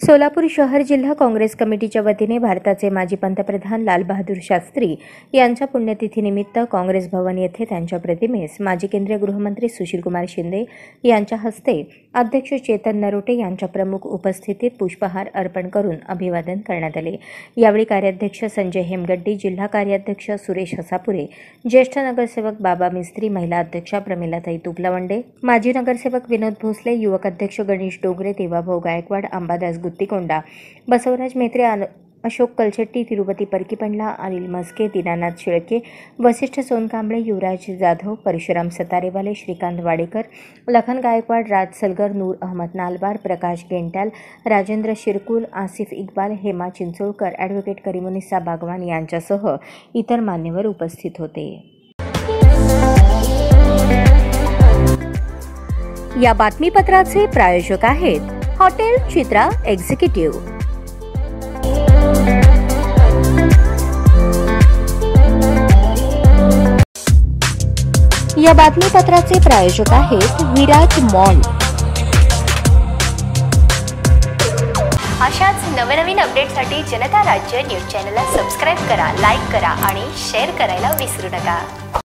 सोलापूर शहर जिल्हा काँग्रेस कमिटीच्या वतीने भारताचे माजी पंतप्रधान लालबहादूर शास्त्री यांच्या पुण्यतिथीनिमित्त काँग्रेस भवन येथे त्यांच्या प्रतिमेस माजी केंद्रीय गृहमंत्री सुशीलकुमार शिंदे यांच्या हस्ते अध्यक्ष चेतन नरोटे यांच्या प्रमुख उपस्थितीत पुष्पहार अर्पण करून अभिवादन करण्यात आले। यावेळी कार्याध्यक्ष संजय हेमगड्डी, जिल्हा कार्याध्यक्ष सुरेश हसापुरे, ज्येष्ठ नगरसेवक बाबा मिस्त्री, महिला अध्यक्षा प्रमिलाताई तुपलवंडे, माजी नगरसेवक विनोद भोसले, युवक अध्यक्ष गणेश डोगरे, देवाभाऊ गायकवाड, अंबादास गुत्तीकोंडा, बसवराज मेत्रे, अशोक कलशेट्टी, तिरुपती परकीपंडला, अनिल मस्के, दीनानाथ शिळके, वसिष्ठ सोनकांबळे, युवराज जाधव, परशुराम सतारेवाले, श्रीकांत वाडेकर, लखन गायकवाड, राज सलगर, नूर अहमद नालबार, प्रकाश गेंट्याल, राजेंद्र शिरकुल, आसिफ इक्बाल, हेमा चिंचोळकर, ॲडव्होकेट करीमुनिसा बागवान यांच्यासह इतर मान्यवर उपस्थित होते। या बातमीपत्राचे प्रायोजक आहेत हॉटेल चित्रा एक्झिक्युटिव्ह। या बातमीपत्राचे प्रायोजक आहेत विराज मॉल। अशाच नवनवीन अपडेटसाठी जनता राज्य न्यूज चॅनलला सबस्क्राइब करा, लाईक करा आणि शेअर करायला विसरू नका।